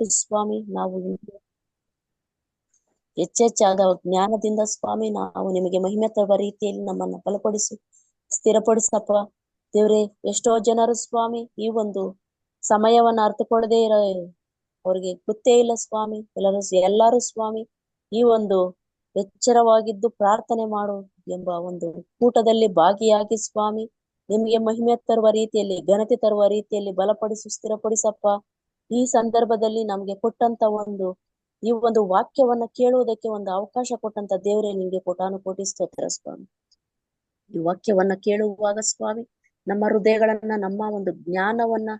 ಸ್ವಾಮಿ ನಾವು ಹೆಚ್ಚೆಚ್ಚಾದ ಜ್ಞಾನದಿಂದ ಸ್ವಾಮಿ ನಾವು ನಿಮಗೆ ಮಹಿಮೆ ತರುವ ರೀತಿಯಲ್ಲಿ ನಮ್ಮನ್ನ ಬಲಪಡಿಸು, ಸ್ಥಿರಪಡಿಸಪ್ಪ ದೇವ್ರೆ. ಎಷ್ಟೋ ಜನರು ಸ್ವಾಮಿ ಈ ಒಂದು ಸಮಯವನ್ನ ಅರ್ಥಕೊಳ್ಳದೆ ಇರೋ ಅವ್ರಿಗೆ ಗೊತ್ತೇ ಇಲ್ಲ ಸ್ವಾಮಿ. ಎಲ್ಲರೂ ಸ್ವಾಮಿ ಈ ಒಂದು ಎಚ್ಚರವಾಗಿದ್ದು ಪ್ರಾರ್ಥನೆ ಮಾಡು ಎಂಬ ಒಂದು ಕೂಟದಲ್ಲಿ ಭಾಗಿಯಾಗಿ ಸ್ವಾಮಿ ನಿಮಗೆ ಮಹಿಮೆ ತರುವ ರೀತಿಯಲ್ಲಿ, ಘನತೆ ತರುವ ರೀತಿಯಲ್ಲಿ ಬಲಪಡಿಸು, ಸ್ಥಿರಪಡಿಸಪ್ಪ. ಈ ಸಂದರ್ಭದಲ್ಲಿ ನಮ್ಗೆ ಕೊಟ್ಟಂತ ಈ ಒಂದು ವಾಕ್ಯವನ್ನ ಕೇಳುವುದಕ್ಕೆ ಒಂದು ಅವಕಾಶ ಕೊಟ್ಟಂತ ದೇವರೇ ನಿಮ್ಗೆ ಕೋಟಿ ಸ್ತೋತ್ರ ಸ್ವಾಮಿ. ಈ ವಾಕ್ಯವನ್ನ ಕೇಳುವಾಗ ಸ್ವಾಮಿ ನಮ್ಮ ಹೃದಯಗಳನ್ನ, ನಮ್ಮ ಒಂದು ಜ್ಞಾನವನ್ನ,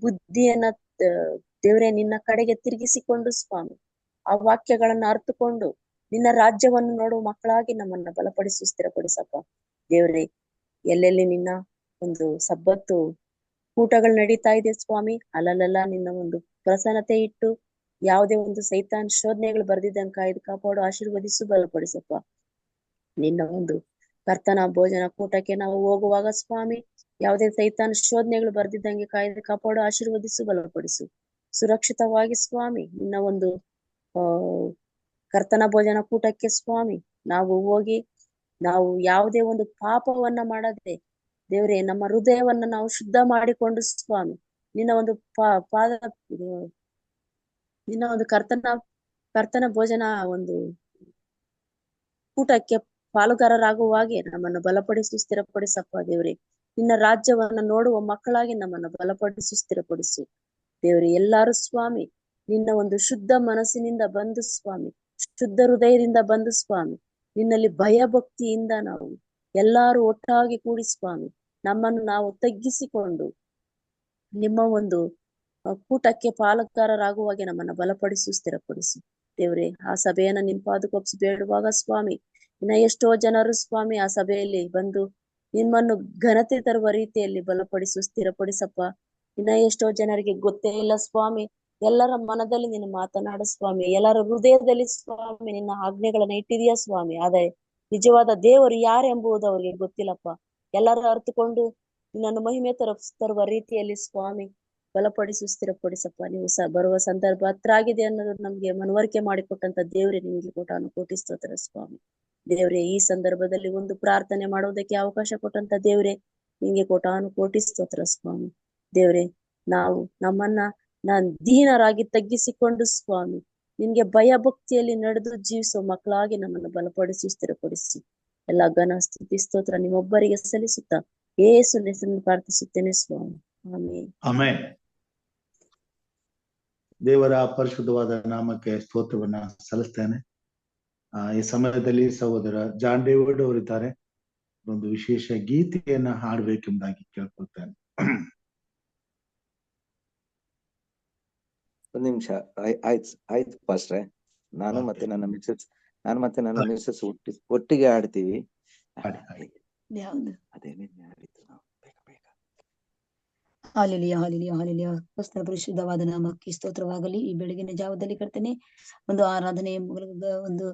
ಬುದ್ಧಿಯನ್ನ ದೇವರೇ ನಿನ್ನ ಕಡೆಗೆ ತಿರುಗಿಸಿಕೊಂಡು ಸ್ವಾಮಿ ಆ ವಾಕ್ಯಗಳನ್ನ ಅರ್ಥಕೊಂಡು ನಿನ್ನ ರಾಜ್ಯವನ್ನು ನೋಡುವ ಮಕ್ಕಳಾಗಿ ನಮ್ಮನ್ನ ಬಲಪಡಿಸಿ, ಸ್ಥಿರಪಡಿಸಪ್ಪ ದೇವರೇ. ಎಲ್ಲೆಲ್ಲಿ ನಿನ್ನ ಒಂದು ಸಬ್ಬತ್ತು ಕೂಟಗಳು ನಡೀತಾ ಇದೆ ಸ್ವಾಮಿ, ಅಲ್ಲಲ್ಲ ನಿನ್ನ ಒಂದು ಪ್ರಸನ್ನತೆ ಇಟ್ಟು ಯಾವುದೇ ಒಂದು ಸೈತಾನ್ ಶೋಧನೆಗಳು ಬರ್ದಿದ್ದಂಗೆ ಕಾಯ್ದು ಕಾಪಾಡು, ಆಶೀರ್ವದಿಸು, ಬಲಪಡಿಸಪ್ಪ. ನಿನ್ನ ಒಂದು ಕರ್ತನ ಭೋಜನ ಕೂಟಕ್ಕೆ ನಾವು ಹೋಗುವಾಗ ಸ್ವಾಮಿ ಯಾವುದೇ ಸೈತಾನ್ ಶೋಧನೆಗಳು ಬರ್ದಿದ್ದಂಗೆ ಕಾಯ್ದು ಕಾಪಾಡು, ಆಶೀರ್ವದಿಸು, ಬಲಪಡಿಸು. ಸುರಕ್ಷಿತವಾಗಿ ಸ್ವಾಮಿ ನಿನ್ನ ಒಂದು ಕರ್ತನ ಭೋಜನ ಕೂಟಕ್ಕೆ ಸ್ವಾಮಿ ನಾವು ಹೋಗಿ ನಾವು ಯಾವುದೇ ಒಂದು ಪಾಪವನ್ನ ಮಾಡದೆ ದೇವರೇ ನಮ್ಮ ಹೃದಯವನ್ನ ನಾವು ಶುದ್ಧ ಮಾಡಿಕೊಂಡು ಸ್ವಾಮಿ ನಿನ್ನ ಒಂದು ನಿನ್ನ ಒಂದು ಕರ್ತನ ಭೋಜನ ಒಂದು ಕೂಟಕ್ಕೆ ಪಾಲುಗಾರರಾಗುವಾಗೆ ನಮ್ಮನ್ನು ಬಲಪಡಿಸಿ, ಸ್ಥಿರಪಡಿಸಪ್ಪ ದೇವ್ರೆ. ನಿನ್ನ ರಾಜ್ಯವನ್ನ ನೋಡುವ ಮಕ್ಕಳಾಗಿ ನಮ್ಮನ್ನು ಬಲಪಡಿಸಿ, ಸ್ಥಿರಪಡಿಸು ದೇವ್ರೆ. ಎಲ್ಲಾರು ಸ್ವಾಮಿ ನಿನ್ನ ಒಂದು ಶುದ್ಧ ಮನಸ್ಸಿನಿಂದ ಬಂದು ಸ್ವಾಮಿ, ಶುದ್ಧ ಹೃದಯದಿಂದ ಬಂದು ಸ್ವಾಮಿ ನಿನ್ನಲ್ಲಿ ಭಯ ಭಕ್ತಿಯಿಂದ ನಾವು ಎಲ್ಲಾರು ಒಟ್ಟಾಗಿ ಕೂಡಿ ಸ್ವಾಮಿ ನಮ್ಮನ್ನು ನಾವು ತಗ್ಗಿಸಿಕೊಂಡು ನಿಮ್ಮ ಒಂದು ಕೂಟಕ್ಕೆ ಪಾಲುಗಾರರಾಗುವಾಗೆ ನಮ್ಮನ್ನ ಬಲಪಡಿಸು, ಸ್ಥಿರಪಡಿಸು ದೇವ್ರೆ. ಆ ಸಭೆಯನ್ನ ನಿಂಪಾದಕೊಪ್ಸಿ ಬೇಡುವಾಗ ಸ್ವಾಮಿ ಇನ್ನ ಎಷ್ಟೋ ಜನರು ಸ್ವಾಮಿ ಆ ಸಭೆಯಲ್ಲಿ ಬಂದು ನಿಮ್ಮನ್ನು ಘನತೆ ತರುವ ರೀತಿಯಲ್ಲಿ ಬಲಪಡಿಸು, ಸ್ಥಿರಪಡಿಸಪ್ಪ. ಇನ್ನ ಎಷ್ಟೋ ಜನರಿಗೆ ಗೊತ್ತೇ ಇಲ್ಲ ಸ್ವಾಮಿ. ಎಲ್ಲರ ಮನದಲ್ಲಿ ನಿನ್ನ ಮಾತನಾಡು ಸ್ವಾಮಿ, ಎಲ್ಲರ ಹೃದಯದಲ್ಲಿ ಸ್ವಾಮಿ ನಿನ್ನ ಆಜ್ಞೆಗಳನ್ನ ಇಟ್ಟಿದೀಯ ಸ್ವಾಮಿ. ಆದ್ರೆ ನಿಜವಾದ ದೇವರು ಯಾರೆಂಬುದು ಅವ್ರಿಗೆ ಗೊತ್ತಿಲ್ಲಪ್ಪ. ಎಲ್ಲರೂ ಅರ್ಥಕೊಂಡು ನಿನ್ನನ್ನು ಮಹಿಮೆ ತರುವ ರೀತಿಯಲ್ಲಿ ಸ್ವಾಮಿ ಬಲಪಡಿಸು, ಸ್ಥಿರಪಡಿಸಪ್ಪ. ನೀವು ಬರುವ ಸಂದರ್ಭ ಹತ್ರ ಆಗಿದೆ ಅನ್ನೋದು ನಮ್ಗೆ ಮನವರಿಕೆ ಮಾಡಿಕೊಟ್ಟಂತ ದೇವ್ರೆ ನಿಮ್ಗೆ ಕೋಟಿ ಸ್ತೋತ್ರ ಸ್ವಾಮಿ. ದೇವ್ರೆ ಈ ಸಂದರ್ಭದಲ್ಲಿ ಒಂದು ಪ್ರಾರ್ಥನೆ ಮಾಡುವುದಕ್ಕೆ ಅವಕಾಶ ಕೊಟ್ಟಂತ ದೇವ್ರೆ ನಿಮ್ಗೆ ಕೋಟಿ ಸ್ತೋತ್ರ ಸ್ವಾಮಿ. ದೇವ್ರೆ ನಾವು ನಾನ್ ದೀನರಾಗಿ ತಗ್ಗಿಸಿಕೊಂಡು ಸ್ವಾಮಿ ನಿನ್ಗೆ ಭಯ ಭಕ್ತಿಯಲ್ಲಿ ನಡೆದು ಜೀವಿಸುವ ಮಕ್ಕಳಾಗಿ ನಮ್ಮನ್ನು ಬಲಪಡಿಸಿ, ಸ್ಥಿರಪಡಿಸಿ ಎಲ್ಲ ಘನ ಸ್ತುತಿ ಸ್ತೋತ್ರ ನಿಮ್ಮೊಬ್ಬರಿಗೆ ಸಲ್ಲಿಸುತ್ತಾ ಯೇಸು ಹೆಸರನ್ನು ಪ್ರಾರ್ಥಿಸುತ್ತೇನೆ ಸ್ವಾಮಿ, ಆಮೆನ್. ಆಮೆನ್. ದೇವರ ಪರಿಶುದ್ಧವಾದ ನಾಮಕ್ಕೆ ಸ್ತೋತ್ರವನ್ನ ಸಲ್ಲಿಸ್ತೇನೆ. ಈ ಸಮಯದಲ್ಲಿ ಸಹೋದರ ಜಾನ್ ಡೇವಿಡ್ ಅವರಿದ್ದಾರೆ. ಒಂದು ವಿಶೇಷ ಗೀತೆಯನ್ನ ಹಾಡ್ಬೇಕೆಂಬುದಾಗಿ ಕೇಳ್ಕೊಳ್ತೇನೆ. ಒಂದು ನಿಮಿಷ. ಆಯ್ತು ಪಾಸ್ಟ್ರೆ. ನಾನು ಮತ್ತೆ ನನ್ನ ಮಿಸಸ್ ಒಟ್ಟಿಗೆ ಆಡ್ತೀವಿ. Hallelujah, hallelujah, hallelujah. ಕ್ರಿಸ್ತನ ಪರಿಶುದ್ಧವಾದ ನಾಮಕ್ಕೆ ಸ್ತೋತ್ರವಾಗಲಿ. ಈ ಬೆಳಗಿನ ಜಾವದಲ್ಲಿ ಕರ್ತನೆ ಒಂದು ಆರಾಧನೆಯ ಮೂಲಕ, ಒಂದು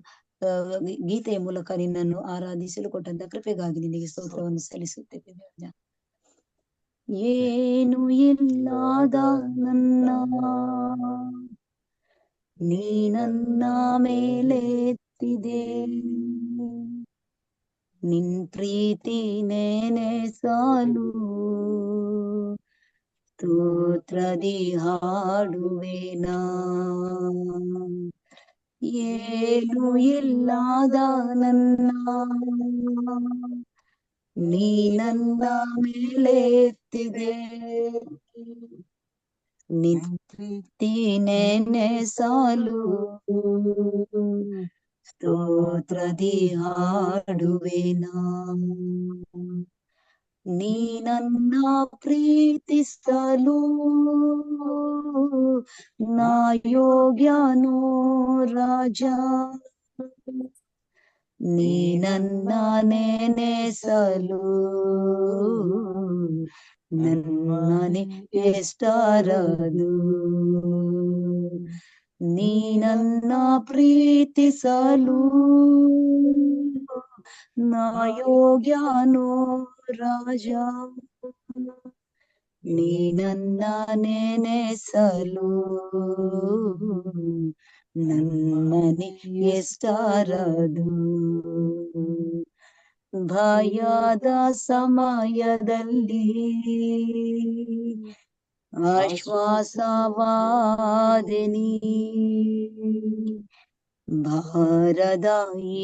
ಗೀತೆಯ ಮೂಲಕ ನಿನ್ನನ್ನು ಆರಾಧಿಸಲು ಕೊಟ್ಟಂತ ಕೃಪೆಗಾಗಿ ನಿನಗೆ ಸ್ತೋತ್ರವನ್ನು ಸಲ್ಲಿಸುತ್ತೇವೆ. ಏನು ಇಲ್ಲದ ನೀ ನನ್ನ ಮೇಲೆ ಎತ್ತಿದೆ, ನಿನ್ ಪ್ರೀತಿ ನೇನೆ ಸಾಲು, ಸ್ತೋತ್ರದಿ ಹಾಡುವೆನಾ. ಏನು ಇಲ್ಲದ ನೀ ನನ್ನ ಮೇಲೆ ಎತ್ತಿದೆ, ನಿನ್ ಪ್ರೀತಿ ನೇನೆ ಸಾಲು, ಸ್ತೋತ್ರದಿ ಹಾಡುವೆನಾ. ನೀ ನನ್ನ ಪ್ರೀತಿಸಲು ನಾ ಯೋಗ್ಯನೋ ರಾಜ, ನೀ ನನ್ನ ನೆನೆಸಲು ನನ್ಮನೆ ಎಷ್ಟರದು. ನೀ ನನ್ನ ಪ್ರೀತಿಸಲು ನಾ ಯೋಗ್ಯನೋ ರಾಜ, ನೀ ನನ್ನ ನೆನೆಸಲು ನನ್ಮನೆ ಎಷ್ಟಾರದು. ಭಯದ ಸಮಯದಲ್ಲಿ ಆಶ್ವಾಸವಾದೆ ನೀ, ಭಾರದ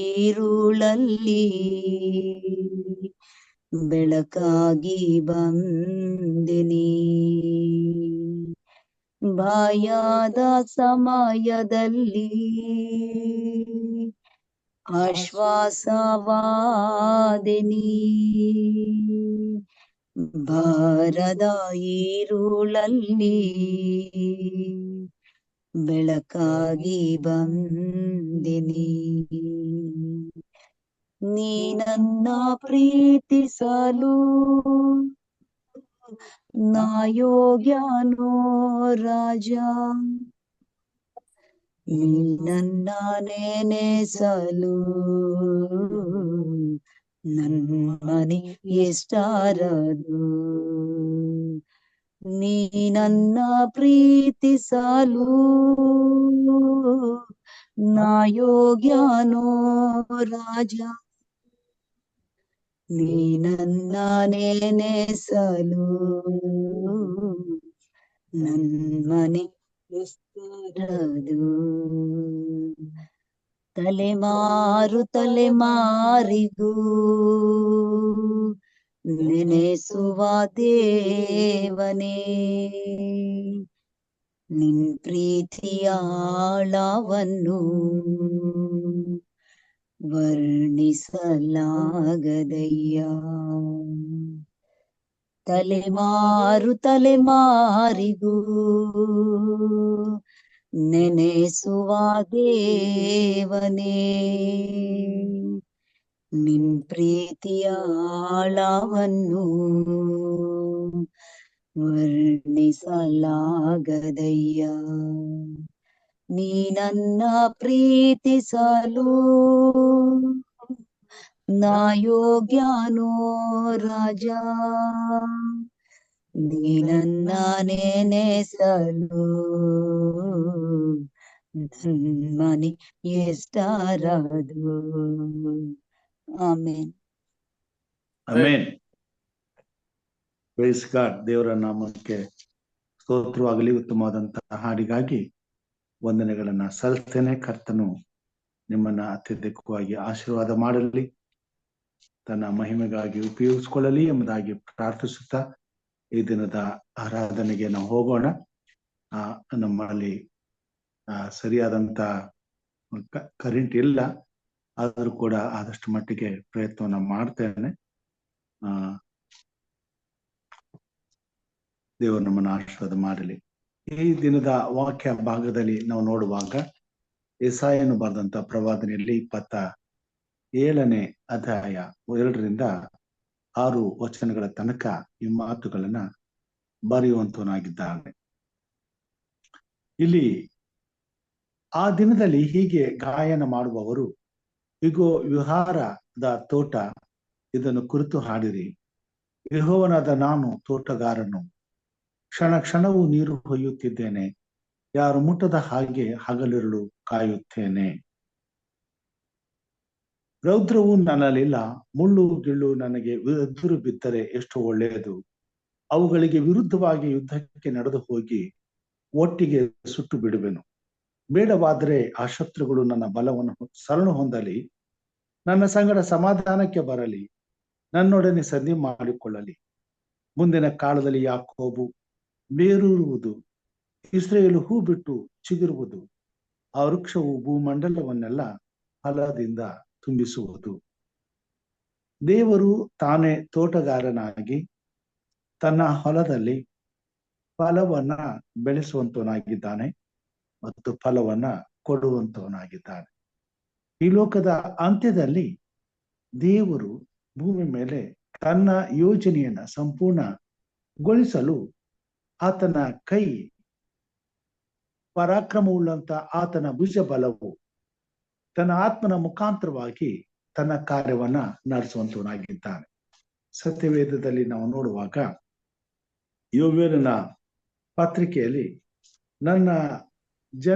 ಈರುಳಲ್ಲಿ ಬೆಳಕಾಗಿ ಬಂದೆ ನೀ. ಭಯದ ಸಮಯದಲ್ಲಿ ಆಶ್ವಾಸವಾದೆ ನೀ, ಭಾರದ ಈರುಳಲ್ಲಿ ಬೆಳಕಾಗಿ ಬಂದೆ ನೀ. ನೀ ನನ್ನ ಪ್ರೀತಿಸಲು ನಾ ಯೋಗ್ಯನೋ ರಾಜ, ನೀ ನನ್ನ ನೆನೆಸಲು ನನ್ಮನೆ ಎಷ್ಟಾರದು. ನೀ ನನ್ನ ಪ್ರೀತಿಸಲು ನಾ ಯೋಗ್ಯನೋ ರಾಜ, ನೀ ನನ್ನ ನೆನೆಸಲು ನನ್ಮನೆ ಎಷ್ಟಾರದು. ತಲೆಮಾರು ತಲೆಮಾರಿಗೂ ನೆನೆಸುವ ದೇವನೇ, ನಿನ್ ಪ್ರೀತಿಯ ಆಳವನ್ನು ವರ್ಣಿಸಲಾಗದಯ್ಯ. ತಲೆಮಾರು ತಲೆಮಾರಿಗೂ ನೆನೆಸುವ ದೇವನೇ, ನಿನ್ ಪ್ರೀತಿಯ ಆಳವನ್ನು ವರ್ಣಿಸಲಾಗದಯ್ಯ. ನೀ ನನ್ನ ಪ್ರೀತಿಸಲು ನಾ ಯೋಗ್ಯನೋ ರಾಜ, ನೀ ನನ್ನ ನೆನೆಸಲು ನನ್ಮನೆ ಎಷ್ಟಾರದು. ಆಮೇನ್. ಆಮೆನ್. Praise God. ದೇವರ ನಾಮಕ್ಕೆ ಸ್ತೋತ್ರವಾಗಲಿ. ಉತ್ತಮವಾದಂತಹ ಹಾಡಿಗಾಗಿ ವಂದನೆಗಳನ್ನ ಸಲ್ಲಿಸ್ತೇನೆ. ಕರ್ತನು ನಿಮ್ಮನ್ನ ಅತ್ಯಧಿಕವಾಗಿ ಆಶೀರ್ವಾದ ಮಾಡಲಿ, ತನ್ನ ಮಹಿಮೆಗಾಗಿ ಉಪಯೋಗಿಸಿಕೊಳ್ಳಲಿ ಎಂಬುದಾಗಿ ಪ್ರಾರ್ಥಿಸುತ್ತಾ ಈ ದಿನದ ಆರಾಧನೆಗೆ ನಾವು ಹೋಗೋಣ. ನಮ್ಮಲ್ಲಿ ಸರಿಯಾದಂತ ಕರೆಂಟ್ ಇಲ್ಲ, ಆದರೂ ಕೂಡ ಆದಷ್ಟು ಮಟ್ಟಿಗೆ ಪ್ರಯತ್ನವನ್ನ ಮಾಡ್ತೇನೆ. ದೇವರು ನಮ್ಮನ್ನು ಆಶೀರ್ವಾದ ಮಾಡಲಿ. ಈ ದಿನದ ವಾಕ್ಯ ಭಾಗದಲ್ಲಿ ನಾವು ನೋಡುವಾಗ ಯೆಶಾಯನು ಬರೆದಂತ ಪ್ರವಾದನೆಯಲ್ಲಿ 27ನೇ ಅಧ್ಯಾಯ 2-6 ವಚನಗಳ ತನಕ ಈ ಮಾತುಗಳನ್ನ ಬರೆಯುವಂತವನಾಗಿದ್ದಾನೆ. ಇಲ್ಲಿ ಆ ದಿನದಲ್ಲಿ ಹೀಗೆ ಗಾಯನ ಮಾಡುವವರು, ಇಗೋ ವಿಹಾರದ ತೋಟ, ಇದನ್ನು ಕುರಿತು ಹಾಡಿರಿ. ಯೆಹೋವನಾದ ನಾನು ತೋಟಗಾರನು, ಕ್ಷಣ ಕ್ಷಣವೂ ನೀರು ಹೊಯ್ಯುತ್ತಿದ್ದೇನೆ, ಯಾರು ಮುಟ್ಟದ ಹಾಗೆ ಹಗಲಿರುಳು ಕಾಯುತ್ತೇನೆ. ರೌದ್ರವು ನನ್ನಲ್ಲಿಲ್ಲ, ಮುಳ್ಳು ಗಿಳ್ಳು ನನಗೆ ಎದುರು ಬಿದ್ದರೆ ಎಷ್ಟು ಒಳ್ಳೆಯದು. ಅವುಗಳಿಗೆ ವಿರುದ್ಧವಾಗಿ ಯುದ್ಧಕ್ಕೆ ನಡೆದು ಹೋಗಿ ಒಟ್ಟಿಗೆ ಸುಟ್ಟು ಬಿಡುವೆನು. ಬೇಡವಾದರೆ ಆ ಶತ್ರುಗಳು ನನ್ನ ಬಲವನ್ನು ಶರಣು ಹೊಂದಲಿ, ನನ್ನ ಸಂಗಡ ಸಮಾಧಾನಕ್ಕೆ ಬರಲಿ, ನನ್ನೊಡನೆ ಸಂಧಿ ಮಾಡಿಕೊಳ್ಳಲಿ. ಮುಂದಿನ ಕಾಲದಲ್ಲಿ ಯಾಕೋಬು ಬೇರೂರುವುದು, ಇಸ್ರಾಯೇಲು ಹೂ ಬಿಟ್ಟು ಚಿಗುರುವುದು, ಆ ವೃಕ್ಷವು ಭೂಮಂಡಲವನ್ನೆಲ್ಲ ಫಲದಿಂದ ತುಂಬಿಸುವುದು. ದೇವರು ತಾನೇ ತೋಟಗಾರನಾಗಿ ತನ್ನ ಹೊಲದಲ್ಲಿ ಫಲವನ್ನ ಬೆಳೆಸುವಂತವನಾಗಿದ್ದಾನೆ ಮತ್ತು ಫಲವನ್ನ ಕೊಡುವಂತವನಾಗಿದ್ದಾನೆ. ಈ ಲೋಕದ ಅಂತ್ಯದಲ್ಲಿ ದೇವರು ಭೂಮಿ ಮೇಲೆ ತನ್ನ ಯೋಜನೆಯನ್ನ ಸಂಪೂರ್ಣಗೊಳಿಸಲು ಆತನ ಕೈ ಪರಾಕ್ರಮವುಳ್ಳಂತ ಆತನ ಭುಜ ಬಲವು ತನ್ನ ಆತ್ಮನ ಮುಖಾಂತರವಾಗಿ ತನ್ನ ಕಾರ್ಯವನ್ನ ನಡೆಸುವಂತವನಾಗಿದ್ದಾನೆ. ಸತ್ಯವೇದದಲ್ಲಿ ನಾವು ನೋಡುವಾಗ ಯೋವೇಲನ ಪತ್ರಿಕೆಯಲ್ಲಿ ನನ್ನ ಜನ